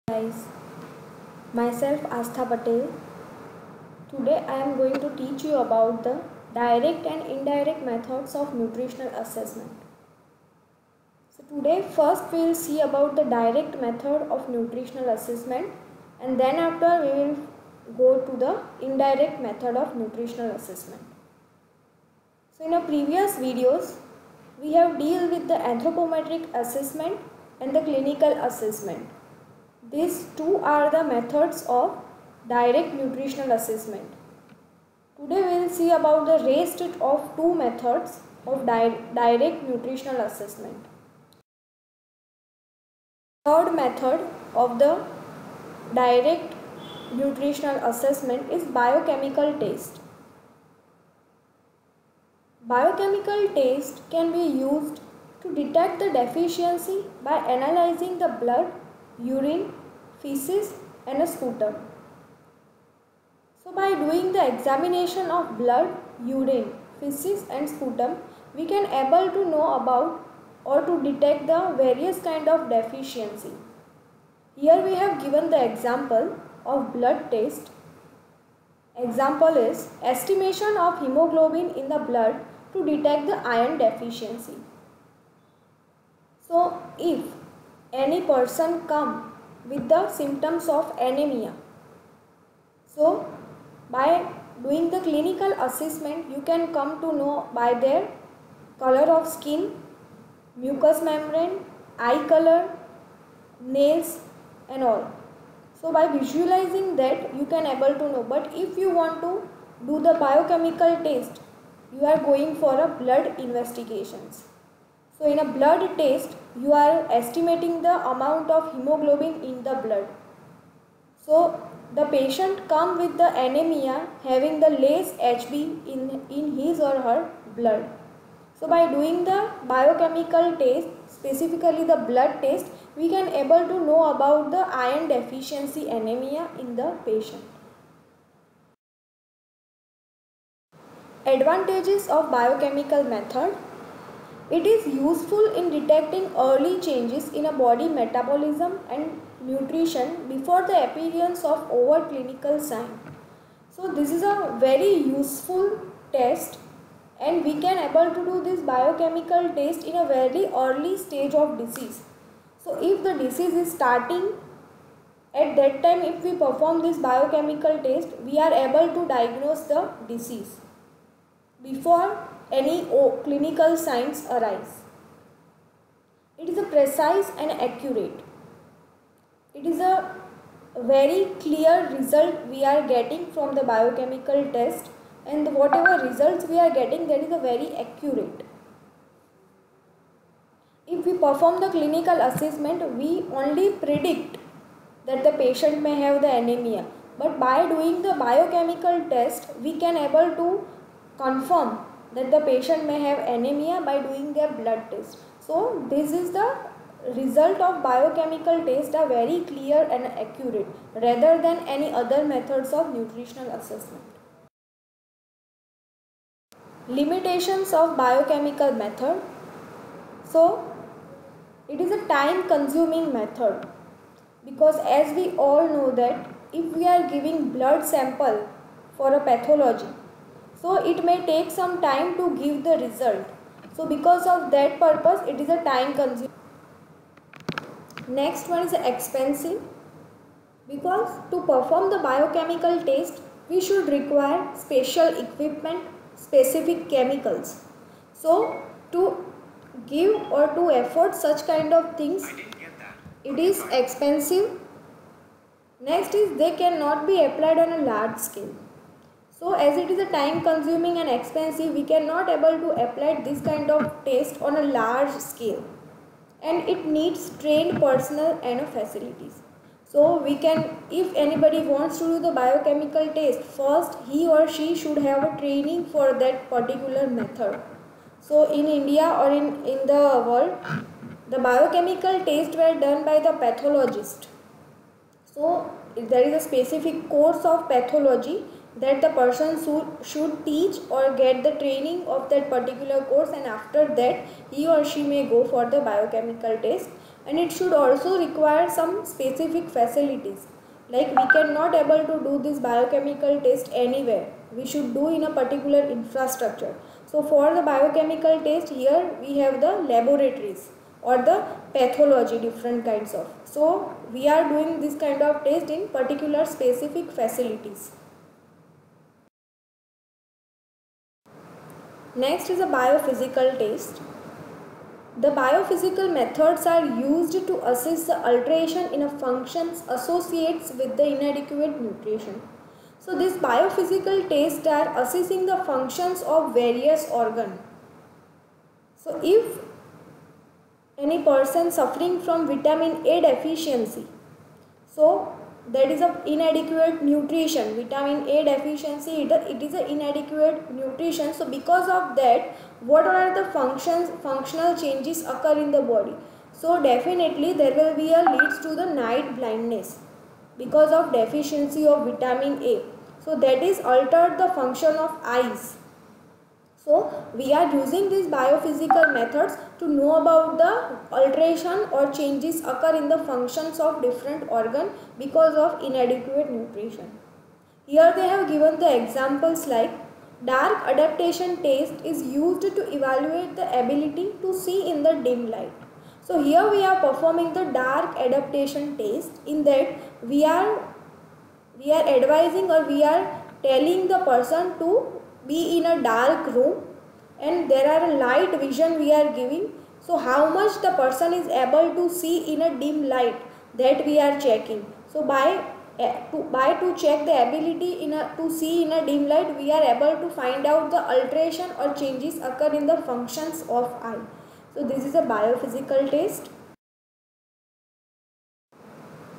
Guys, myself Astha Patel. Today I am going to teach you about the direct and indirect methods of nutritional assessment. So today first we will see about the direct method of nutritional assessment, and then after we will go to the indirect method of nutritional assessment. So in our previous videos we have dealt with the anthropometric assessment and the clinical assessment. These two are the methods of direct nutritional assessment. Today we will see about the rest of two methods of direct nutritional assessment. Third method of the direct nutritional assessment is biochemical test. Biochemical test can be used to detect the deficiency by analyzing the blood, urine, feces and a sputum. So by doing the examination of blood, urine, feces and sputum, we can able to know about or to detect the various kind of deficiency. Here we have given the example of blood test. Example is estimation of hemoglobin in the blood to detect the iron deficiency. So if any person come with the symptoms of anemia, so by doing the clinical assessment you can come to know by their color of skin, mucous membrane, eye color, nails and all. So by visualizing that you can able to know. But if you want to do the biochemical test, you are going for a blood investigations. So in a blood test you are estimating the amount of hemoglobin in the blood. So the patient come with the anemia having the less Hb in his or her blood. So by doing the biochemical test, specifically the blood test, we can able to know about the iron deficiency anemia in the patient. Advantages of biochemical method. It is useful in detecting early changes in a body metabolism and nutrition before the appearance of overt clinical sign. So this is a very useful test and we can able to do this biochemical test in a very early stage of disease. So if the disease is starting, at that time if we perform this biochemical test, we are able to diagnose the disease before any clinical signs arise. It is a precise and accurate. It is a very clear result we are getting from the biochemical test, and whatever results we are getting, that is a very accurate. If we perform the clinical assessment, we only predict that the patient may have the anemia, but by doing the biochemical test we can able to confirm that the patient may have anemia by doing their blood test. So this is the result of biochemical test are very clear and accurate rather than any other methods of nutritional assessment. Limitations of biochemical method. So it is a time consuming method, because as we all know that if we are giving blood sample for a pathology, so it may take some time to give the result. So because of that purpose it is a time consuming. Next one is expensive, because to perform the biochemical test we should require special equipment, specific chemicals. So to give or to afford such kind of things, it is expensive. Next is they cannot be applied on a large scale. So as it is a time consuming and expensive, we cannot able to apply this kind of test on a large scale, and it needs trained personnel and facilities. So we can, if anybody wants to do the biochemical test, first he or she should have a training for that particular method. So in India or in the world, the biochemical tests were done by the pathologist. So there is a specific course of pathology that the person should teach or get the training of that particular course, and after that he or she may go for the biochemical test, and it should also require some specific facilities. Like we cannot able to do this biochemical test anywhere. We should do in a particular infrastructure. So for the biochemical test, here we have the laboratories or the pathology, different kinds of. So we are doing this kind of test in particular specific facilities. Next is a biophysical test. The biophysical methods are used to assess the alteration in a functions associates with the inadequate nutrition. So these biophysical tests are assessing the functions of various organs. So if any person suffering from vitamin A deficiency, so that is a inadequate nutrition, vitamin A deficiency, it is a inadequate nutrition. So because of that, what are the functional changes occur in the body? So definitely there will be a leads to the night blindness because of deficiency of vitamin A. So that is altered the function of eyes. So we are using these biophysical methods to know about the alteration or changes occur in the functions of different organ because of inadequate nutrition. Here they have given the examples like dark adaptation test is used to evaluate the ability to see in the dim light. So here we are performing the dark adaptation test. In that we are advising or we are telling the person to be in a dark room and there are a light vision we are giving. So how much the person is able to see in a dim light, that we are checking. So by to check the ability to see in a dim light, we are able to find out the alteration or changes occur in the functions of eye. So this is a biophysical test.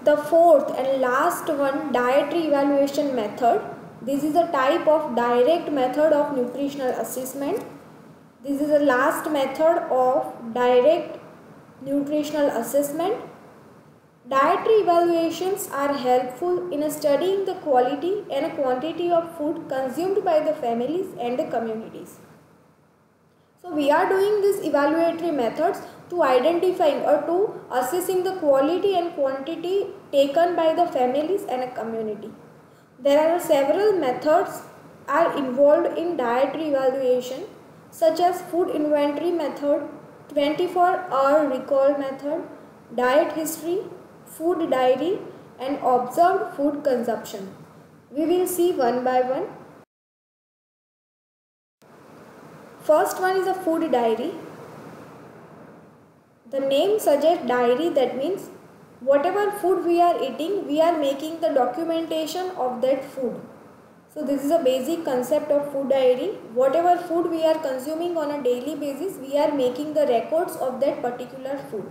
The fourth and last one, dietary evaluation method. This is a type of direct method of nutritional assessment. This is the last method of direct nutritional assessment. Dietary evaluations are helpful in studying the quality and quantity of food consumed by the families and the communities. So we are doing these evaluatory methods to identifying or to assessing the quality and quantity taken by the families and a community. There are several methods are involved in dietary evaluation, such as food inventory method, 24-hour recall method, diet history, food diary, and observed food consumption. We will see one by one. First one is a food diary. The name suggests diary, that means whatever food we are eating, we are making the documentation of that food. So this is a basic concept of food diary. Whatever food we are consuming on a daily basis, we are making the records of that particular food.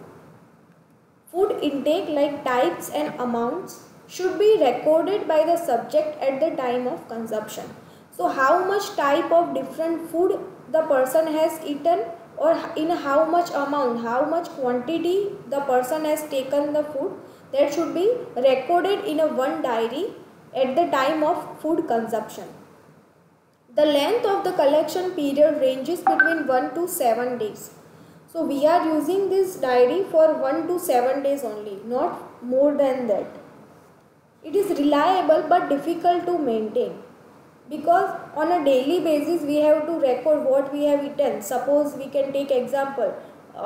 Food intake like types and amounts should be recorded by the subject at the time of consumption. So how much type of different food the person has eaten, or in how much amount, how much quantity the person has taken the food, that should be recorded in a one diary at the time of food consumption. The length of the collection period ranges between 1 to 7 days. So we are using this diary for 1 to 7 days only, not more than that. It is reliable but difficult to maintain, because on a daily basis we have to record what we have eaten. Suppose we can take example,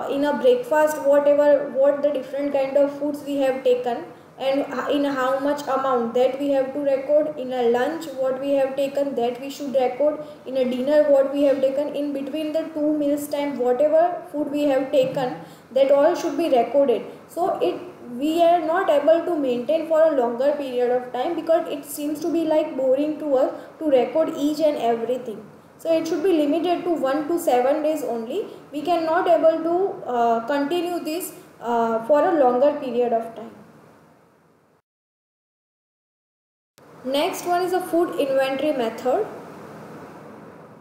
in a breakfast what the different kind of foods we have taken and in how much amount, that we have to record. In a lunch what we have taken, that we should record. In a dinner what we have taken. In between the 2 meals time whatever food we have taken, that all should be recorded. So we are not able to maintain for a longer period of time, because it seems to be like boring to us to record each and everything. So it should be limited to 1 to 7 days only. We cannot able to continue this for a longer period of time. Next one is a food inventory method.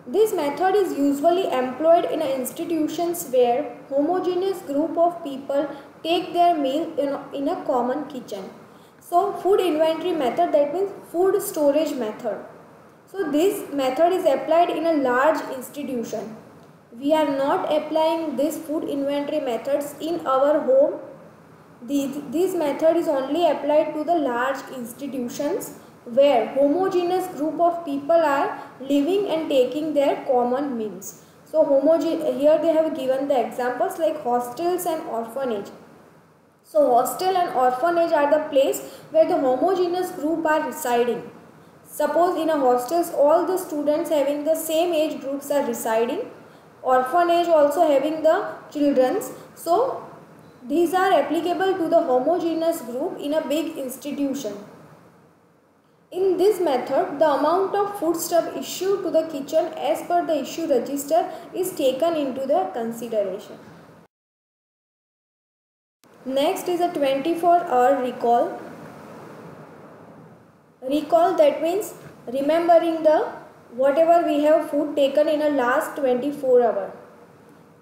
This method is usually employed in institutions where homogeneous group of people take their meal in a common kitchen. So food inventory method, that means food storage method. So this method is applied in a large institution. We are not applying this food inventory methods in our home This method is only applied to the large institutions where homogeneous group of people are living and taking their common meals. So here they have given the examples like hostels and orphanage. So hostel and orphanage are the place where the homogeneous group are residing. Suppose in a hostels all the students having the same age groups are residing. Orphanage also having the children's. So these are applicable to the homogeneous group in a big institution. In this method, the amount of foodstuff issued to the kitchen as per the issue register is taken into the consideration. Next is a 24-hour recall. Recall, that means remembering the whatever we have food taken in a last 24 hours.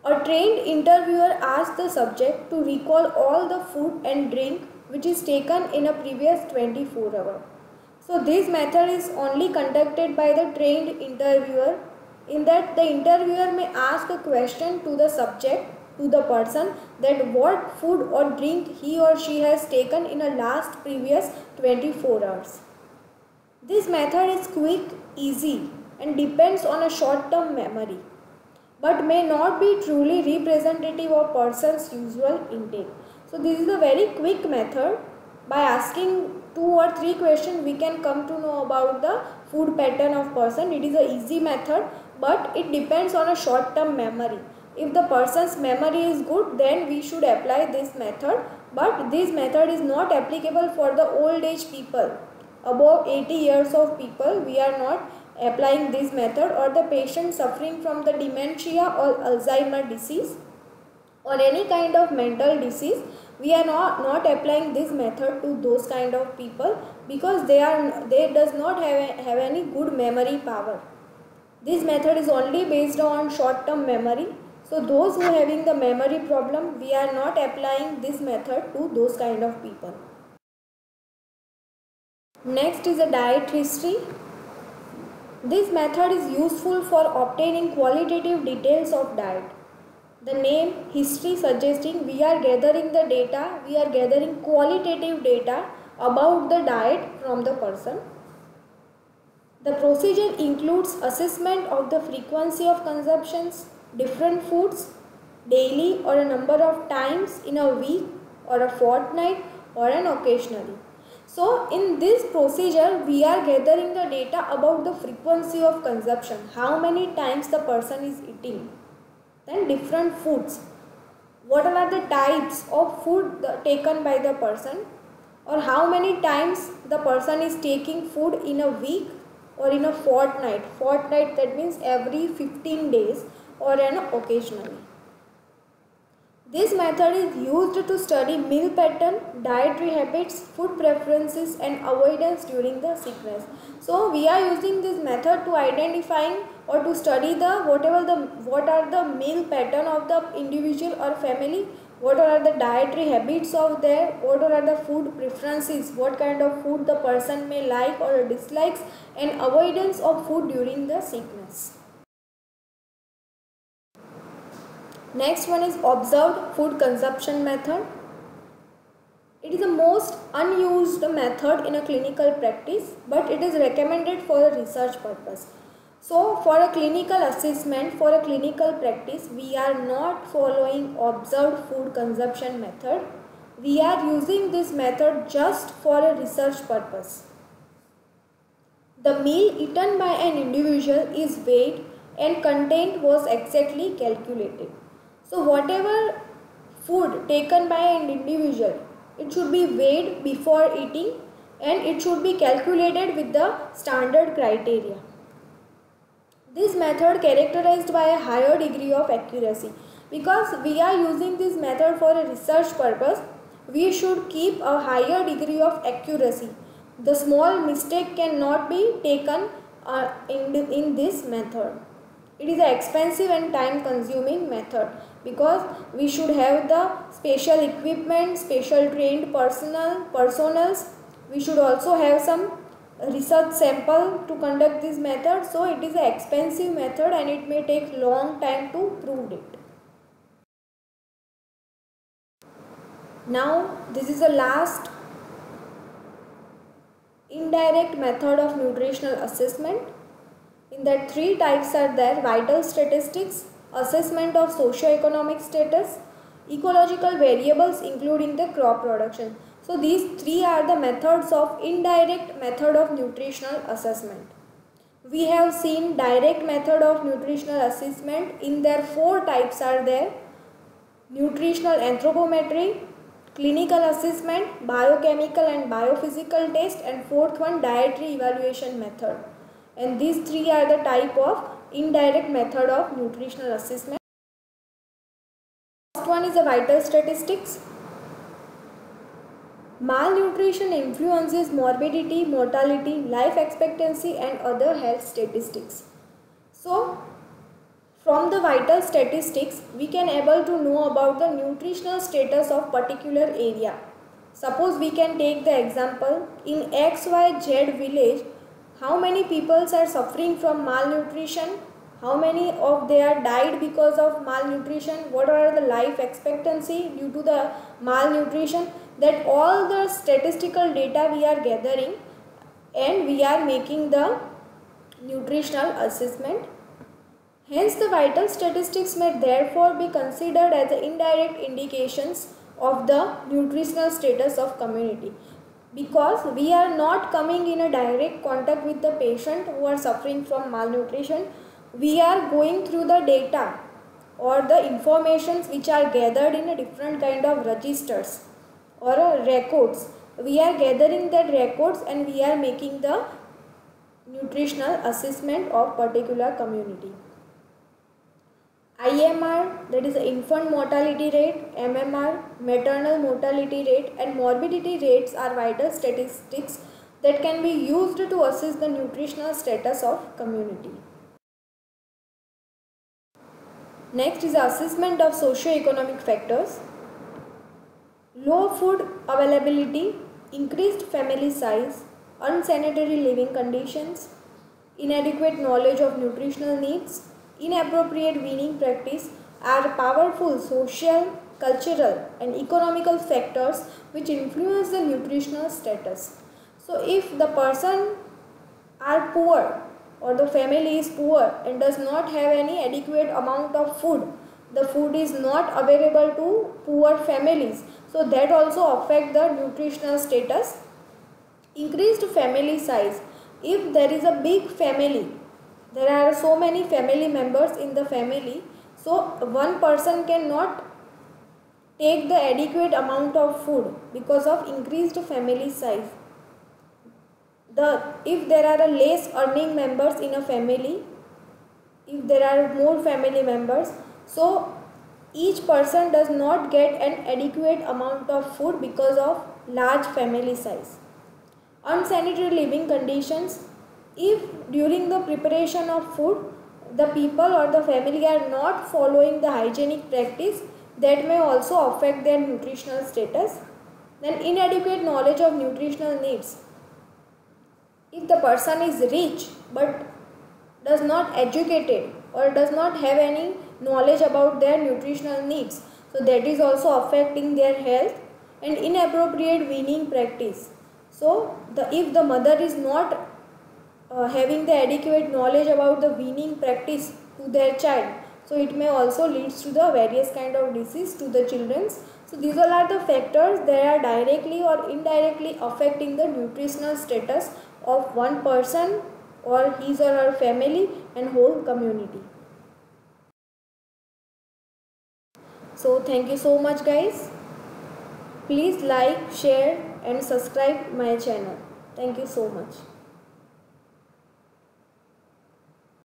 A trained interviewer asks the subject to recall all the food and drink which is taken in a previous 24 hours. So this method is only conducted by the trained interviewer. In that the interviewer may ask a question to the subject, to the person, that what food or drink he or she has taken in a last previous 24 hours. This method is quick, easy and depends on a short-term memory, but may not be truly representative of person's usual intake. So this is a very quick method. By asking 2 or 3 questions we can come to know about the food pattern of person. It is a easy method, but it depends on a short-term memory. If the person's memory is good, then we should apply this method, but this method is not applicable for the old age people. Above 80 years of people, we are not applying this method, or the patient suffering from the dementia or Alzheimer disease or any kind of mental disease. We are not applying this method to those kind of people because they does not have any good memory power. This method is only based on short-term memory. So those who are having the memory problem, we are not applying this method to those kind of people. Next is a diet history. This method is useful for obtaining qualitative details of diet. The name history suggesting we are gathering the data, we are gathering qualitative data about the diet from the person. The procedure includes assessment of the frequency of consumptions, different foods, daily or a number of times in a week or a fortnight or an occasionally. So in this procedure we are gathering the data about the frequency of consumption, how many times the person is eating. Then different foods, what are the types of food taken by the person, or how many times the person is taking food in a week or in a fortnight. Fortnight, that means every 15 days or an occasionally. This method is used to study meal pattern, dietary habits, food preferences and avoidance during the sickness. So we are using this method to identifying or to study what are the meal pattern of the individual or family, what are the dietary habits of their, what are the food preferences, what kind of food the person may like or dislikes, and avoidance of food during the sickness. Next one is observed food consumption method. It is the most unused method in a clinical practice, but it is recommended for a research purpose. So for a clinical assessment, for a clinical practice, we are not following observed food consumption method. We are using this method just for a research purpose. The meal eaten by an individual is weighed and content was exactly calculated. So whatever food taken by an individual, it should be weighed before eating and it should be calculated with the standard criteria. This method characterized by a higher degree of accuracy. Because we are using this method for a research purpose, we should keep a higher degree of accuracy. The small mistake cannot be taken in this method. It is an expensive and time consuming method because we should have the special equipment, special trained personals. We should also have some research sample to conduct this method. So it is an expensive method and it may take long time to prove it. Now this is the last indirect method of nutritional assessment. In that, three types are there: vital statistics, assessment of socio-economic status, ecological variables including the crop production. So these three are the methods of indirect method of nutritional assessment. We have seen direct method of nutritional assessment. In their four types are there: nutritional anthropometry, clinical assessment, biochemical and biophysical test, and fourth one, dietary evaluation method. And these three are the type of indirect method of nutritional assessment. First one is the vital statistics. Malnutrition influences morbidity, mortality, life expectancy and other health statistics. So, from the vital statistics, we can able to know about the nutritional status of particular area. Suppose we can take the example, in XYZ village, how many people are suffering from malnutrition, how many of they are died because of malnutrition, what are the life expectancy due to the malnutrition. That all the statistical data we are gathering and we are making the nutritional assessment. Hence, the vital statistics may therefore be considered as the indirect indications of the nutritional status of community, because we are not coming in a direct contact with the patient who are suffering from malnutrition. We are going through the data or the informations which are gathered in a different kind of registers or records. We are gathering that records and we are making the nutritional assessment of particular community. IMR, that is the infant mortality rate, MMR, maternal mortality rate, and morbidity rates are vital statistics that can be used to assess the nutritional status of community. Next is the assessment of socio-economic factors. Low food availability, increased family size, unsanitary living conditions, inadequate knowledge of nutritional needs, inappropriate weaning practice are powerful social, cultural and economical factors which influence the nutritional status. So if the person are poor or the family is poor and does not have any adequate amount of food, the food is not available to poor families, so that also affect the nutritional status. Increased family size, if there is a big family, there are so many family members in the family, so one person cannot take the adequate amount of food because of increased family size. If there are less earning members in a family, if there are more family members, so each person does not get an adequate amount of food because of large family size. Unsanitary living conditions, if during the preparation of food the people or the family are not following the hygienic practice, that may also affect their nutritional status. Then inadequate knowledge of nutritional needs, if the person is rich but does not educated or does not have any knowledge about their nutritional needs, so that is also affecting their health. And inappropriate weaning practice, so if the mother is not having the adequate knowledge about the weaning practice to their child, so it may also leads to the various kind of disease to the children. So these all are the factors that are directly or indirectly affecting the nutritional status of one person or his or her family and whole community. So thank you so much guys. Please like, share and subscribe my channel. Thank you so much.